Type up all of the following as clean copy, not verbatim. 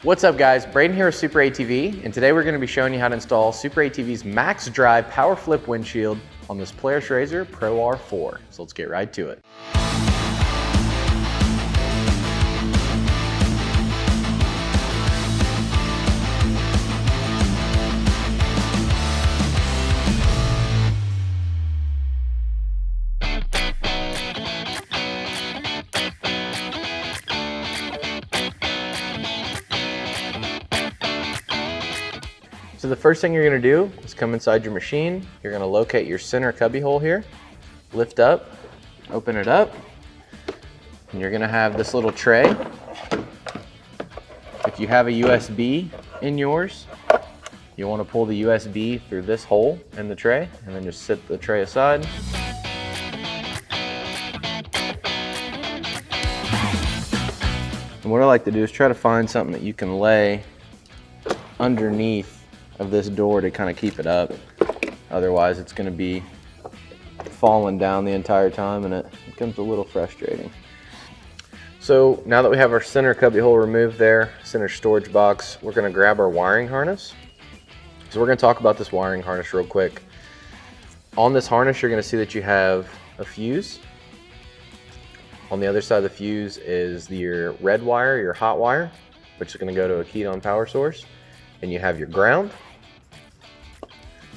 What's up guys, Braden here with SuperATV, and today we're going to be showing you how to install SuperATV's MaxDrive Power Flip Windshield on this Polaris RZR Pro R4. So let's get right to it. So the first thing you're going to do is come inside your machine. You're going to locate your center cubby hole here, lift up, open it up, and you're going to have this little tray. If you have a USB in yours, you want to pull the USB through this hole in the tray and then just set the tray aside. And what I like to do is try to find something that you can lay underneath of this door to kind of keep it up. Otherwise it's going to be falling down the entire time and it becomes a little frustrating. So now that we have our center cubby hole removed there, center storage box, we're going to grab our wiring harness. So we're going to talk about this wiring harness real quick. On this harness you're going to see that you have a fuse. On the other side of the fuse is your red wire, your hot wire, which is going to go to a keyed-on power source. And you have your ground.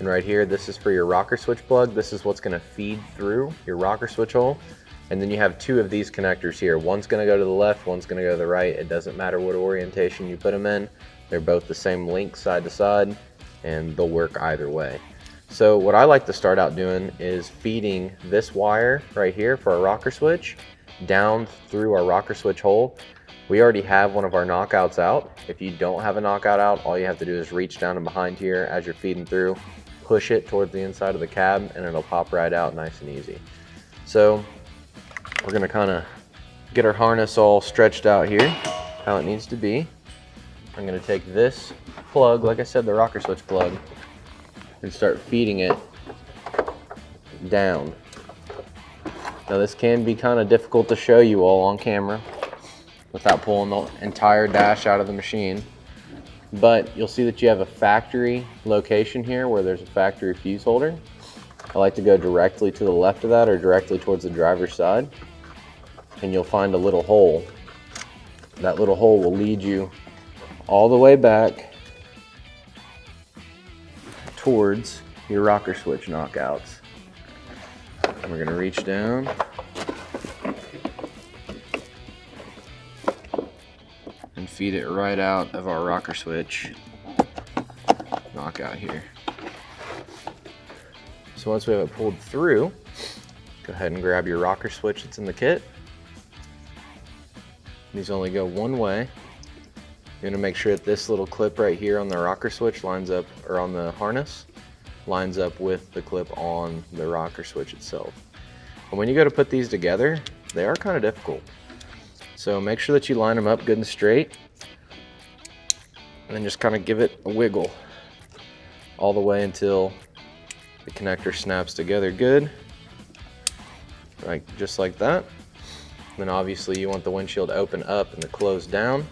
And right here, this is for your rocker switch plug. This is what's going to feed through your rocker switch hole. And then you have two of these connectors here. One's going to go to the left, one's going to go to the right. It doesn't matter what orientation you put them in. They're both the same length side to side, and they'll work either way. So what I like to start out doing is feeding this wire right here for our rocker switch down through our rocker switch hole. We already have one of our knockouts out. If you don't have a knockout out, all you have to do is reach down and behind here as you're feeding through, push it towards the inside of the cab, and it'll pop right out nice and easy. So we're gonna kind of get our harness all stretched out here, how it needs to be. I'm gonna take this plug, like I said, the rocker switch plug, and start feeding it down. Now this can be kind of difficult to show you all on camera without pulling the entire dash out of the machine. But you'll see that you have a factory location here where there's a factory fuse holder. I like to go directly to the left of that or directly towards the driver's side. And you'll find a little hole. That little hole will lead you all the way back towards your rocker switch knockouts. And we're gonna reach down. And feed it right out of our rocker switch knockout here. So once we have it pulled through, go ahead and grab your rocker switch that's in the kit. These only go one way. You're gonna make sure that this little clip right here on the rocker switch lines up, or on the harness, lines up with the clip on the rocker switch itself. And when you go to put these together, they are kind of difficult. So make sure that you line them up good and straight, and then just kind of give it a wiggle all the way until the connector snaps together good, just like that. And then obviously you want the windshield to open up and to close down.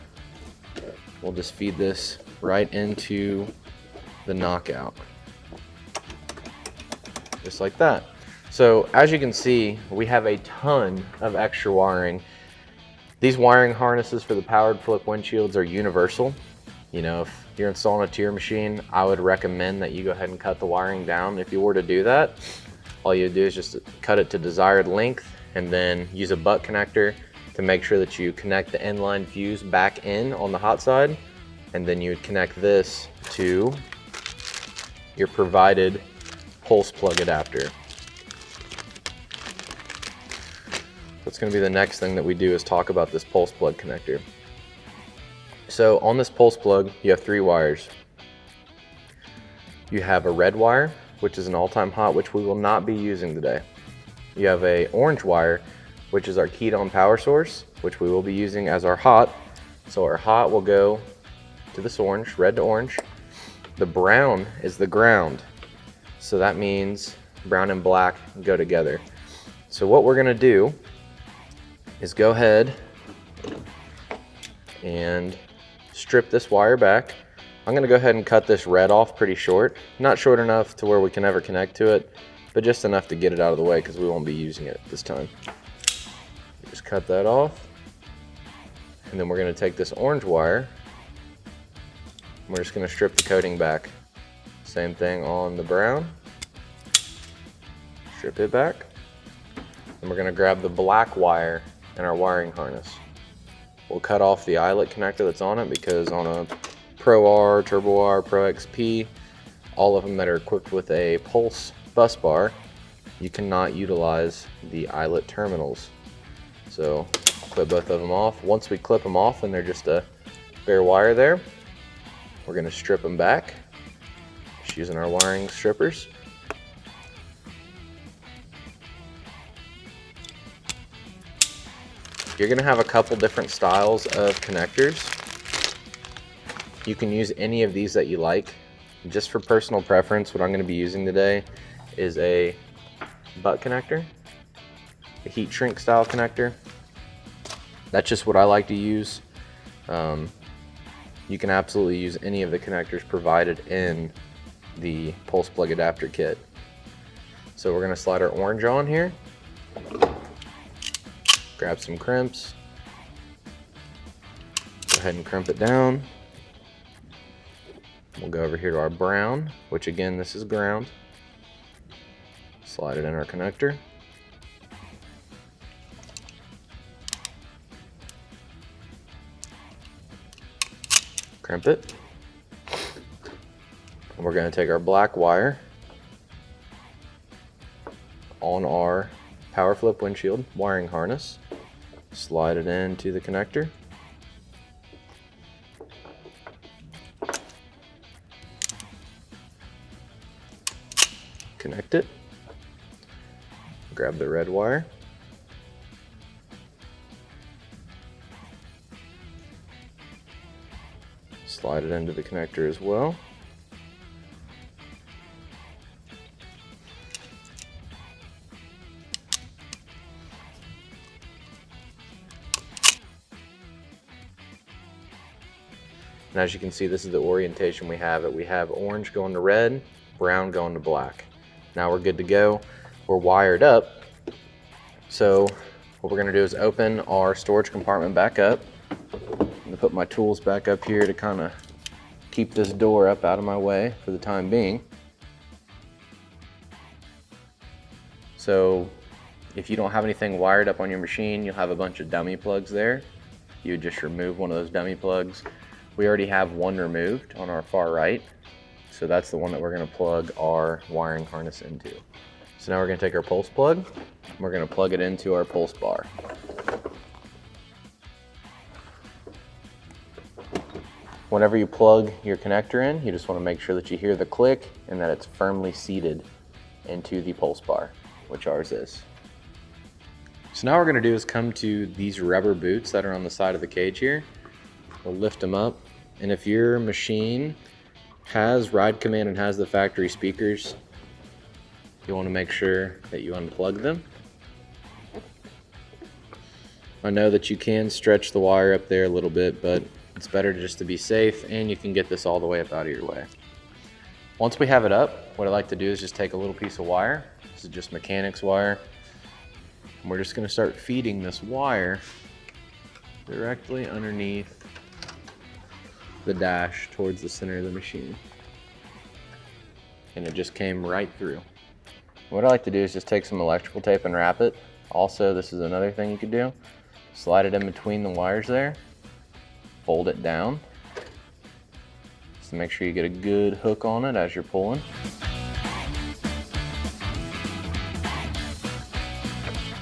We'll just feed this right into the knockout, just like that. So as you can see, we have a ton of extra wiring. These wiring harnesses for the powered flip windshields are universal. You know, if you're installing it to your machine, I would recommend that you go ahead and cut the wiring down. If you were to do that, all you do is just cut it to desired length and then use a butt connector to make sure that you connect the inline fuse back in on the hot side, and then you would connect this to your provided pulse plug adapter. That's going to be the next thing that we do, is talk about this pulse plug connector. So on this pulse plug, you have three wires. You have a red wire, which is an all-time hot, which we will not be using today. You have a orange wire, which is our keyed-on power source, which we will be using as our hot. So our hot will go to this orange, red to orange. The brown is the ground. So that means brown and black go together. So what we're gonna do is go ahead and strip this wire back. I'm gonna go ahead and cut this red off pretty short. Not short enough to where we can never connect to it, but just enough to get it out of the way because we won't be using it this time. Just cut that off. And then we're gonna take this orange wire, and we're just gonna strip the coating back. Same thing on the brown. Strip it back. And we're gonna grab the black wire in our wiring harness. We'll cut off the eyelet connector that's on it because on a Pro R, Turbo R, Pro XP, all of them that are equipped with a pulse bus bar, you cannot utilize the eyelet terminals. So clip both of them off. Once we clip them off and they're just a bare wire there, we're gonna strip them back just using our wiring strippers. You're gonna have a couple different styles of connectors. You can use any of these that you like. Just for personal preference, what I'm gonna be using today is a butt connector, a heat shrink style connector. That's just what I like to use. You can absolutely use any of the connectors provided in the pulse plug adapter kit. So we're gonna slide our orange on here, grab some crimps, go ahead and crimp it down. We'll go over here to our brown, which again, this is ground. Slide it in our connector. Crimp it. And we're going to take our black wire on our Power Flip Windshield wiring harness, slide it into the connector. Connect it. Grab the red wire. Slide it into the connector as well. And as you can see, this is the orientation we have it. We have orange going to red, brown going to black. Now we're good to go. We're wired up. So what we're gonna do is open our storage compartment back up. I'm gonna put my tools back up here to kind of keep this door up out of my way for the time being. So if you don't have anything wired up on your machine, you'll have a bunch of dummy plugs there. You would just remove one of those dummy plugs. We already have one removed on our far right. So that's the one that we're gonna plug our wiring harness into. So now we're gonna take our pulse plug, and we're gonna plug it into our pulse bar. Whenever you plug your connector in, you just wanna make sure that you hear the click and that it's firmly seated into the pulse bar, which ours is. So now what we're gonna do is come to these rubber boots that are on the side of the cage here. We'll lift them up, and if your machine has ride command and has the factory speakers, you want to make sure that you unplug them. I know that you can stretch the wire up there a little bit, but it's better just to be safe, and you can get this all the way up out of your way. Once we have it up, what I like to do is just take a little piece of wire. This is just mechanics wire. And we're just going to start feeding this wire directly underneath the dash towards the center of the machine. And it just came right through. What I like to do is just take some electrical tape and wrap it. Also, this is another thing you could do. Slide it in between the wires there, fold it down, just to make sure you get a good hook on it as you're pulling.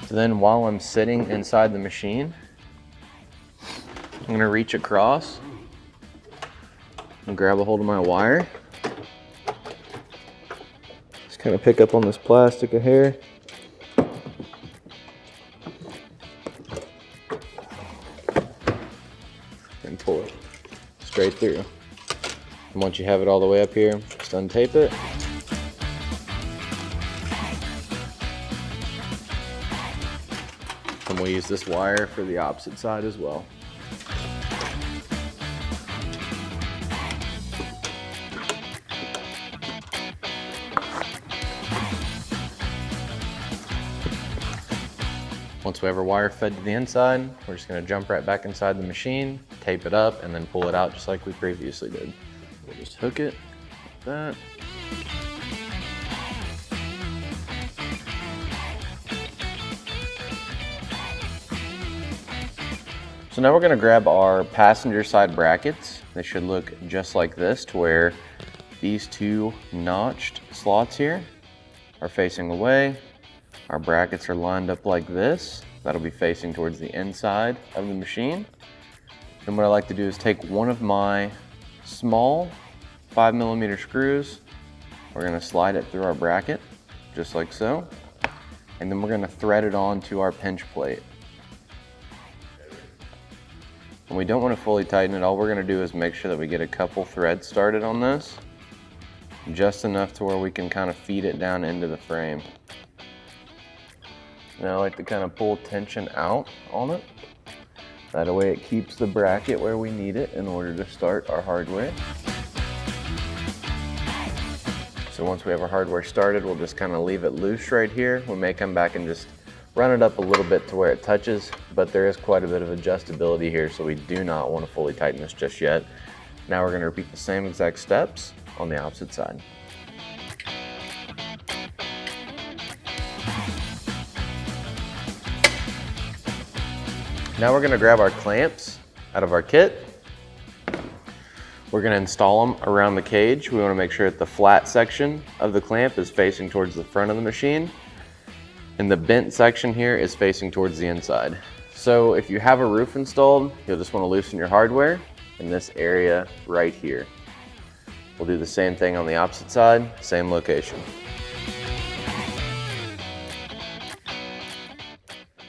So then while I'm sitting inside the machine, I'm gonna reach across and grab a hold of my wire. Just kind of pick up on this plastic of hair. And pull it straight through. And once you have it all the way up here, just untape it. And we'll use this wire for the opposite side as well. Once we have our wire fed to the inside, we're just gonna jump right back inside the machine, tape it up, and then pull it out just like we previously did. We'll just hook it like that. So now we're gonna grab our passenger side brackets. They should look just like this, to where these two notched slots here are facing away. Our brackets are lined up like this. That'll be facing towards the inside of the machine. And what I like to do is take one of my small 5mm screws. We're gonna slide it through our bracket, just like so. And then we're gonna thread it onto our pinch plate. And we don't want to fully tighten it. All we're going to do is make sure that we get a couple threads started on this, just enough to where we can kind of feed it down into the frame. Now I like to kind of pull tension out on it. That way it keeps the bracket where we need it in order to start our hardware. So once we have our hardware started, we'll just kind of leave it loose right here. We may come back and just run it up a little bit to where it touches, but there is quite a bit of adjustability here, so we do not want to fully tighten this just yet. Now we're going to repeat the same exact steps on the opposite side. Now we're going to grab our clamps out of our kit. We're going to install them around the cage. We want to make sure that the flat section of the clamp is facing towards the front of the machine, and the bent section here is facing towards the inside. So if you have a roof installed, you'll just want to loosen your hardware in this area right here. We'll do the same thing on the opposite side, same location.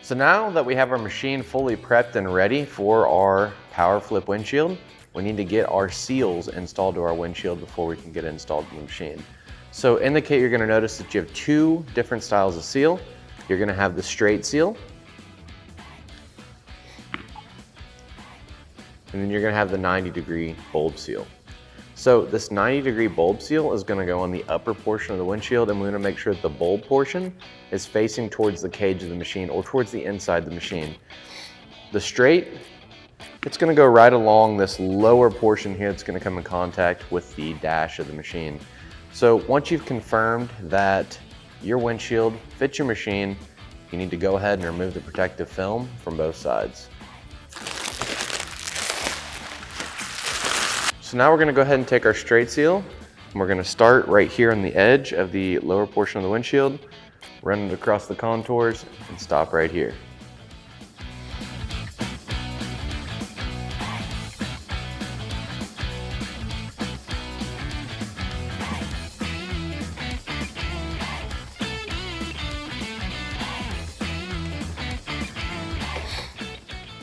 So now that we have our machine fully prepped and ready for our power flip windshield, we need to get our seals installed to our windshield before we can get it installed in the machine. So in the kit, you're going to notice that you have two different styles of seal. You're going to have the straight seal, and then you're going to have the 90-degree bulb seal. So this 90-degree bulb seal is going to go on the upper portion of the windshield, and we want to make sure that the bulb portion is facing towards the cage of the machine or towards the inside of the machine. The straight, it's going to go right along this lower portion here that's going to come in contact with the dash of the machine. So once you've confirmed that your windshield fits your machine, you need to go ahead and remove the protective film from both sides. So now we're going to go ahead and take our straight seal, and we're going to start right here on the edge of the lower portion of the windshield, run it across the contours, and stop right here.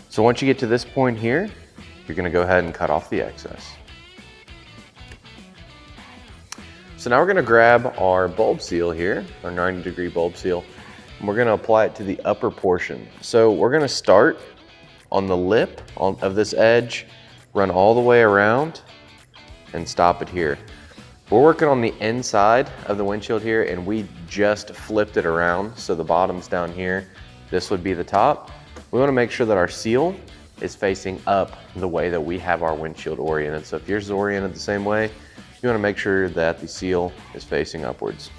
So once you get to this point here, you're going to go ahead and cut off the excess. So now we're going to grab our bulb seal here, our 90-degree bulb seal, and we're going to apply it to the upper portion. So we're going to start on the lip of this edge, run all the way around, and stop it here. We're working on the inside of the windshield here, and we just flipped it around, so the bottom's down here. This would be the top. We want to make sure that our seal is facing up the way that we have our windshield oriented. So if yours is oriented the same way, you want to make sure that the seal is facing upwards.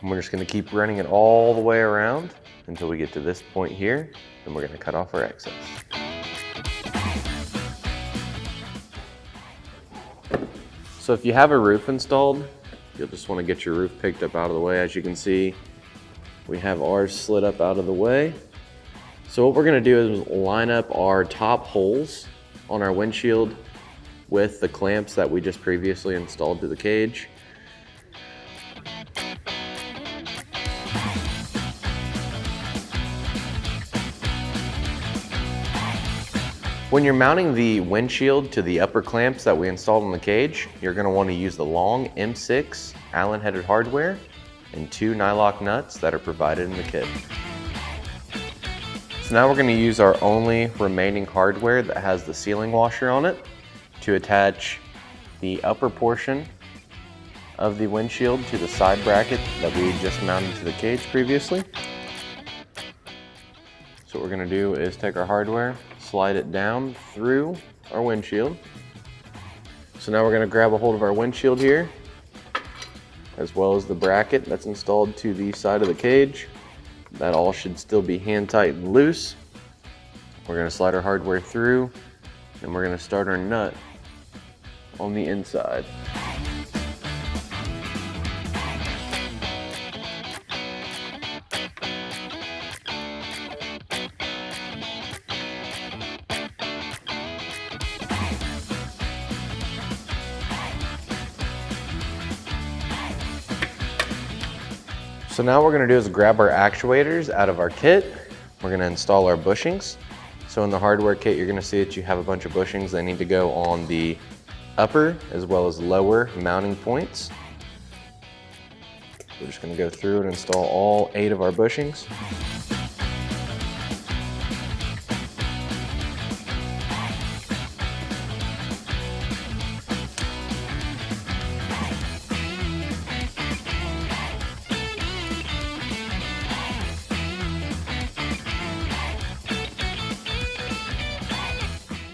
And we're just going to keep running it all the way around until we get to this point here, and we're going to cut off our excess. So if you have a roof installed, you'll just want to get your roof picked up out of the way. As you can see, we have ours slid up out of the way. So what we're going to do is line up our top holes on our windshield with the clamps that we just previously installed to the cage. When you're mounting the windshield to the upper clamps that we installed on the cage, you're going to want to use the long M6 Allen headed hardware and 2 nylock nuts that are provided in the kit. So now we're going to use our only remaining hardware that has the sealing washer on it to attach the upper portion of the windshield to the side bracket that we just mounted to the cage previously. So what we're going to do is take our hardware, slide it down through our windshield. So now we're going to grab a hold of our windshield here, as well as the bracket that's installed to the side of the cage. That all should still be hand tight and loose. We're going to slide our hardware through, and we're going to start our nut on the inside. So now what we're going to do is grab our actuators out of our kit. We're going to install our bushings. So in the hardware kit, you're going to see that you have a bunch of bushings that need to go on the upper as well as lower mounting points. We're just going to go through and install all 8 of our bushings.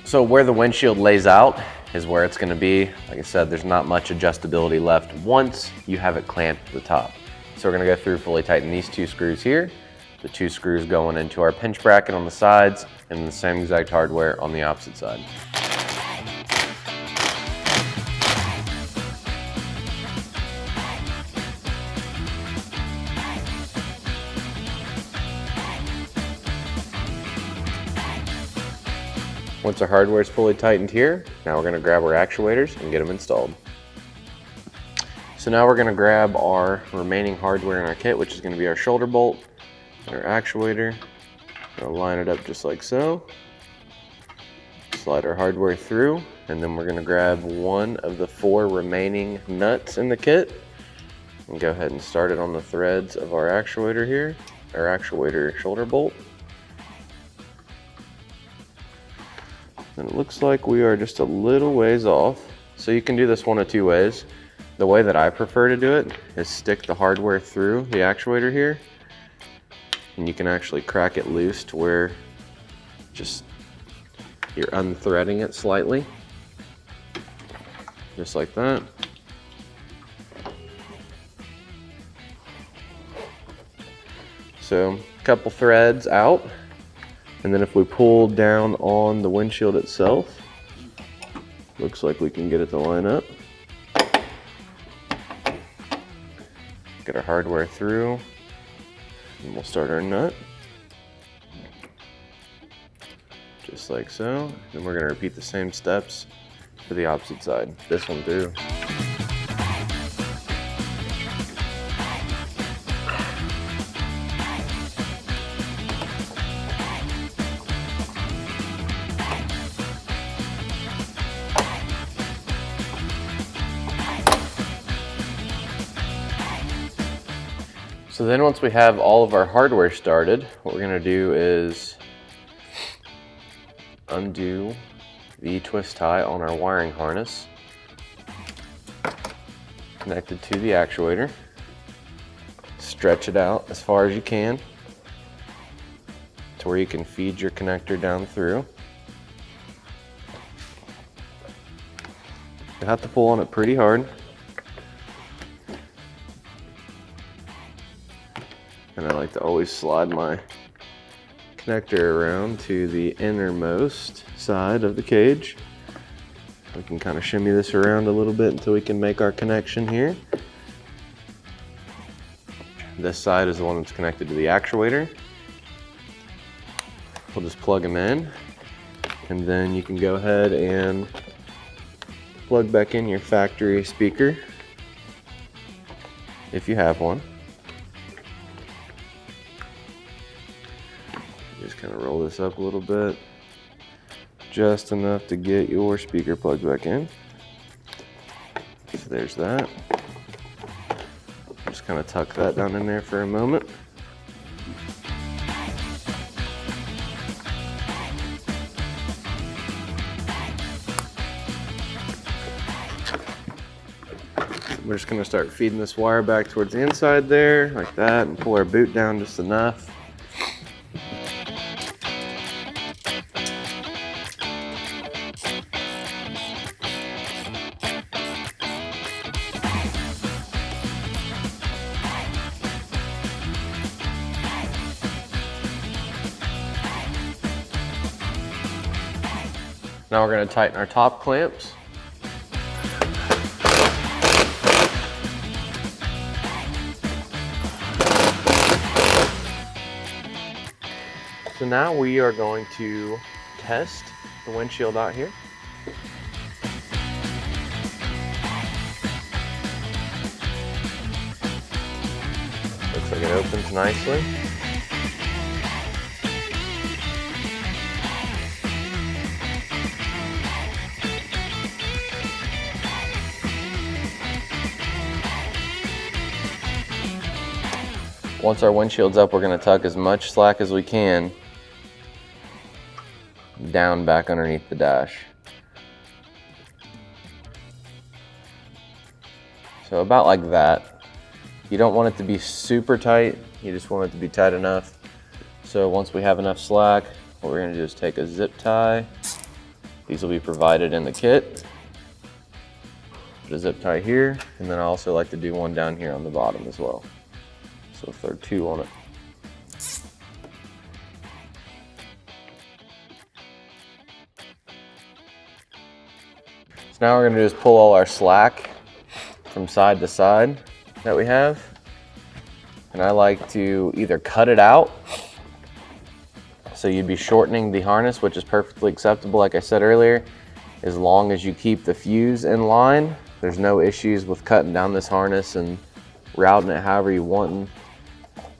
So where the windshield lays out is where it's going to be. Like I said, there's not much adjustability left once you have it clamped to the top. So we're going to go through, fully tighten these 2 screws here, the 2 screws going into our pinch bracket on the sides, and the same exact hardware on the opposite side. Once our hardware is fully tightened here, now we're going to grab our actuators and get them installed. So now we're going to grab our remaining hardware in our kit, which is going to be our shoulder bolt and our actuator. We'll line it up just like so. Slide our hardware through, and then we're going to grab one of the 4 remaining nuts in the kit and go ahead and start it on the threads of our actuator here, our actuator shoulder bolt. And it looks like we are just a little ways off. So you can do this one of 2 ways. The way that I prefer to do it is stick the hardware through the actuator here, and you can actually crack it loose to where just you're unthreading it slightly, just like that. So a couple threads out. And then if we pull down on the windshield itself, looks like we can get it to line up. Get our hardware through, and we'll start our nut. Just like so. Then we're going to repeat the same steps for the opposite side. This one too. So then once we have all of our hardware started, what we're going to do is undo the twist tie on our wiring harness connected to the actuator. Stretch it out as far as you can to where you can feed your connector down through. You have to pull on it pretty hard. And I like to always slide my connector around to the innermost side of the cage. We can kind of shimmy this around a little bit until we can make our connection here. This side is the one that's connected to the actuator. We'll just plug them in, and then you can go ahead and plug back in your factory speaker if you have one. Just kind of roll this up a little bit, just enough to get your speaker plugged back in. So there's that. Just kind of tuck that down in there for a moment. we're just gonna start feeding this wire back towards the inside there, like that, and pull our boot down just enough. Now we're going to tighten our top clamps. So now we are going to test the windshield out here. Looks like it opens nicely. Once our windshield's up, we're going to tuck as much slack as we can down back underneath the dash. So about like that. You don't want it to be super tight, you just want it to be tight enough. So once we have enough slack, what we're going to do is take a zip tie. These will be provided in the kit. Put a zip tie here, and then I also like to do one down here on the bottom as well. So throw two on it. So now we're going to do is pull all our slack from side to side that we have. And I like to either cut it out, so you'd be shortening the harness, which is perfectly acceptable, like I said earlier, as long as you keep the fuse in line. There's no issues with cutting down this harness and routing it however you want.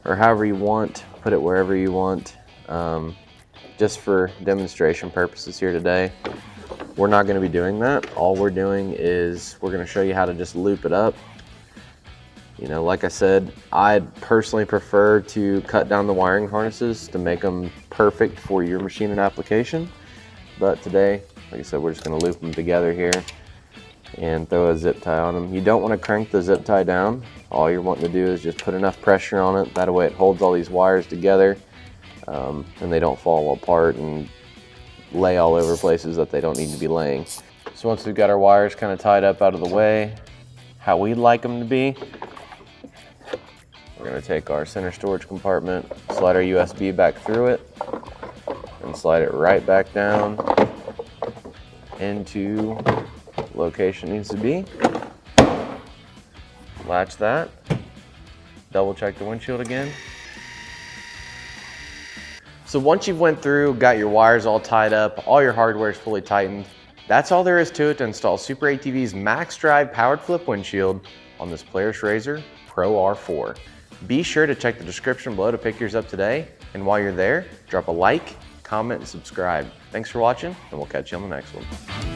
Put it wherever you want. Just for demonstration purposes here today, we're not going to be doing that. All we're doing is we're going to show you how to just loop it up. You know, like I said, I personally prefer to cut down the wiring harnesses to make them perfect for your machine and application. But today, like I said, we're just going to loop them together here and throw a zip tie on them. You don't want to crank the zip tie down. All you're wanting to do is just put enough pressure on it. That way it holds all these wires together and they don't fall apart and lay all over places that they don't need to be laying. So once we've got our wires kind of tied up out of the way, how we'd like them to be, we're going to take our center storage compartment, slide our USB back through it, and slide it right back down into the location it needs to be. Latch that, double check the windshield again. So once you've went through, got your wires all tied up, all your hardware is fully tightened, that's all there is to it to install SuperATV's MaxDrive Power Flip Windshield on this Polaris RZR Pro R4. Be sure to check the description below to pick yours up today, and while you're there, drop a like, comment, and subscribe. Thanks for watching, and we'll catch you on the next one.